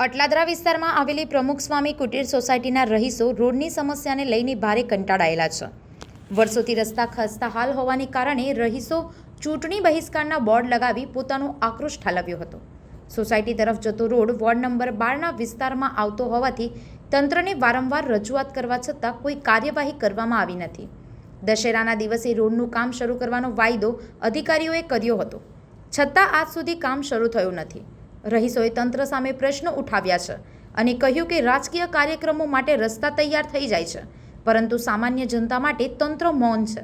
અટલાદરા વિસ્તારમાં આવેલી પ્રમુખ સ્વામી કુટીર સોસાયટીના રહીશો રોડની સમસ્યાને લઈને ભારે કંટાળાયેલા છે. વર્ષોથી રસ્તા ખસ્તા હાલ હોવાને કારણે રહીશો ચૂંટણી બહિષ્કારના બોર્ડ લગાવી પોતાનો આક્રોશ ઠાલવ્યો હતો. સોસાયટી તરફ જતો રોડ વોર્ડ નંબર 12ના વિસ્તારમાં આવતો હોવાથી તંત્રને વારંવાર રજૂઆત કરવા છતાં કોઈ કાર્યવાહી કરવામાં આવી નથી. દશેરાના દિવસે રોડનું કામ શરૂ કરવાનો વાયદો અધિકારીઓએ કર્યો હતો, છતાં આજ સુધી કામ શરૂ થયું નથી. રહીશોએ તંત્ર સામે પ્રશ્નો ઉઠાવ્યા છે અને કહ્યું કે રાજકીય કાર્યક્રમો માટે રસ્તા તૈયાર થઈ જાય છે, પરંતુ સામાન્ય જનતા માટે તંત્ર મૌન છે.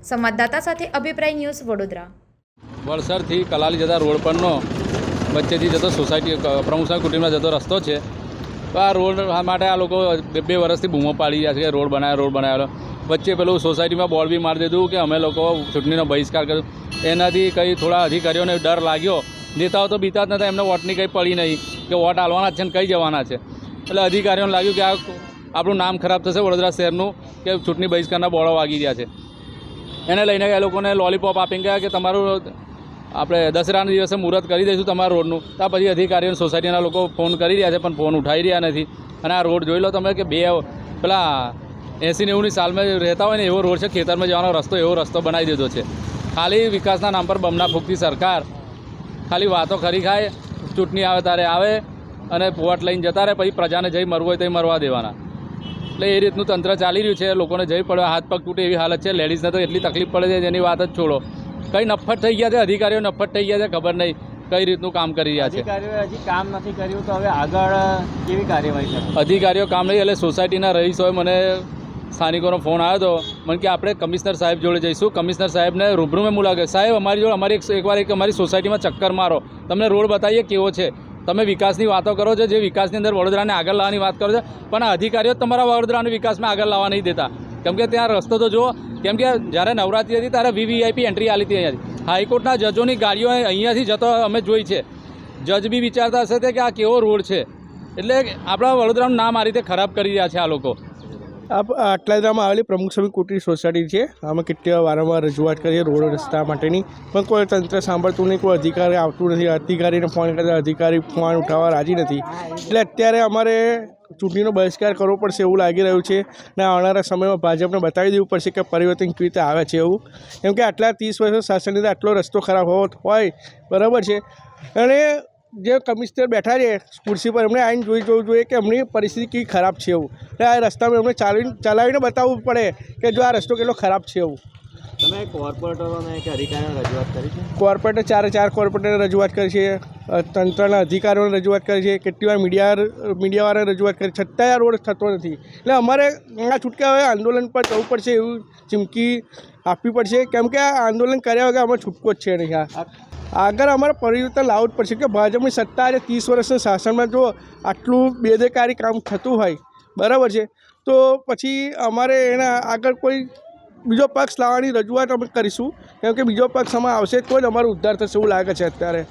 સંવાદદાતા સાથે અભિપ્રાય ન્યૂઝ, વડોદરા. વલસાડથી કલાલી જતા રોડ પરનો વચ્ચેથી જતો સોસાયટી પ્રમુખ સ્વામી કુટીરમાં જતો રસ્તો છે. તો આ રોડ માટે આ લોકો બે વર્ષથી બૂમો પાડી રહ્યા છે કે રોડ બનાવ્યો. વચ્ચે પેલું સોસાયટીમાં બોર્ડ બી મારી દીધું કે અમે લોકો ચૂંટણીનો બહિષ્કાર કર્યો. એનાથી કંઈ થોડા અધિકારીઓને ડર લાગ્યો. નેતાઓ તો બીતા જ નતા, એમને વોટની કંઈ પડી નહીં કે વોટ આલવાના છે ને કઈ જવાના છે. એટલે અધિકારીઓને લાગ્યું કે આ આપણું નામ ખરાબ થશે વડોદરા શહેરનું, કે ચૂંટણી બહિષ્કારના બોર્ડો વાગી રહ્યા છે. એને લઈને એ લોકોને લોલીપોપ આપીને ગયા કે તમારું આપણે દસરાના દિવસે મુહૂર્ત કરી દઈશું તમારા રોડનું. ત્યાં પછી અધિકારીઓને સોસાયટીના લોકો ફોન કરી રહ્યા છે, પણ ફોન ઉઠાવી રહ્યા નથી. અને આ રોડ જોઈ લો તમે કે પેલા 80-90ની સાલમાં રહેતા હોય ને એવો રોડ છે. ખેતરમાં જવાનો રસ્તો એવો રસ્તો બનાવી દીધો છે. ખાલી વિકાસના નામ પર બમણા ફૂંકતી સરકાર ખાલી વાતો ખરી ખાય, ચૂંટણી આવે ત્યારે આવે અને વોટ લઈને જતા રહે, પછી પ્રજાને જઈ મરવું હોય તો એ મરવા દેવાના. એટલે એ રીતનું તંત્ર ચાલી રહ્યું છે. લોકોને જઈ પડે, હાથ પગ તૂટે એવી હાલત છે. લેડીઝને તો એટલી તકલીફ પડે છે જેની વાત જ છોડો. કંઈ નફ્ફટ થઈ ગયા છે, અધિકારીઓ નફ્ફટ થઈ ગયા છે, ખબર નહીં કઈ રીતનું કામ કરી રહ્યા છે. અધિકારીઓએ હજી કામ નથી કર્યું, તો હવે આગળ કેવી કાર્યવાહી થશે? અધિકારીઓ કામ નહીં, એટલે સોસાયટીના રહીશોએ મને સ્થાનિકોનો ફોન આવ્યો હતો. મને કે આપણે કમિશનર સાહેબ જોડે જઈશું, કમિશનર સાહેબને રૂબરૂમાં મુલાકાત. સાહેબ અમારી જોડે એકવાર અમારી સોસાયટીમાં ચક્કર મારો, તમને રોડ બતાવીએ કેવો છે. તમે વિકાસની વાતો કરો છો, જે વિકાસની અંદર વડોદરાને આગળ લાવવાની વાત કરો છો, પણ આ અધિકારીઓ તમારા વડોદરાને વિકાસમાં આગળ લાવવા નહીં દેતા. કેમ કે ત્યાં રસ્તો તો જુઓ, કેમ કે જ્યારે નવરાત્રી હતી ત્યારે VVIP એન્ટ્રી આલી હતી અહીંયાથી. હાઈકોર્ટના જજોની ગાડીઓ અહીંયાથી જતો અમે જોઈ છે. જજ બી વિચારતા હશે કે આ કેવો રોડ છે. એટલે આપણા વડોદરાનું નામ આ રીતે ખરાબ કરી રહ્યા છે આ લોકો. અટલાદરામાં આવેલી પ્રમુખ સ્વામી કુટીર સોસાયટી છે. આમાં કેટલી વારંવાર રજૂઆત કરીએ રોડ રસ્તા માટેની, પણ કોઈ તંત્ર સાંભળતું નહીં, કોઈ અધિકારી આવતું નથી. અધિકારીને ફોન કરતા અધિકારી ફોન ઉઠાવવા રાજી નથી. એટલે અત્યારે અમારે ચૂંટણીનો બહિષ્કાર કરવો પડશે એવું લાગી રહ્યું છે. અને આવનારા સમયમાં ભાજપને બતાવી દેવું પડશે કે પરિવર્તન કેવી રીતે આવે છે એવું. કેમ કે આટલા 30 વર્ષ શાસનની અંદર આટલો રસ્તો ખરાબ હોય બરાબર છે. અને જે કમિશનર બેઠા છે ખુરશી પર, એમણે આવીને જોવું જોઈએ કે એમની પરિસ્થિતિ કેવી ખરાબ છે એવું. એટલે આ રસ્તામાં એમણે ચલાવીને બતાવવું પડે કે જો આ રસ્તો કેટલો ખરાબ છે એવું. તમે કોર્પોરેટરોને કે અધિકારીઓને રજૂઆત કરી છે? કોર્પોરેટર ચાર કોર્પોરેટરને રજૂઆત કરી છે, તંત્રના અધિકારીઓને રજૂઆત કરી છે, કેટલી વાર મીડિયાવાળાને રજૂઆત કરી, છતાંય આ રોડ થતો નથી. એટલે અમારે આ છૂટકે હવે આંદોલન પર જવું પડશે એવું ચીમકી આપવી પડશે. કેમ કે આ આંદોલન કર્યા વગર અમારે છૂટકો જ છે નહીં. આગળ અમારે પરિવર્તન લાવવું જ પડશે કે ભાજપની સત્તા આજે 30 વર્ષના શાસનમાં જો આટલું બેદરકારી કામ થતું હોય બરાબર છે, તો પછી અમારે એના આગળ કોઈ બીજો પક્ષ લાવવાની રજૂઆત અમે કરીશું. કેમ કે બીજો પક્ષ આમાં આવશે તો જ અમારો ઉદ્ધાર થશે એવું લાગે છે અત્યારે.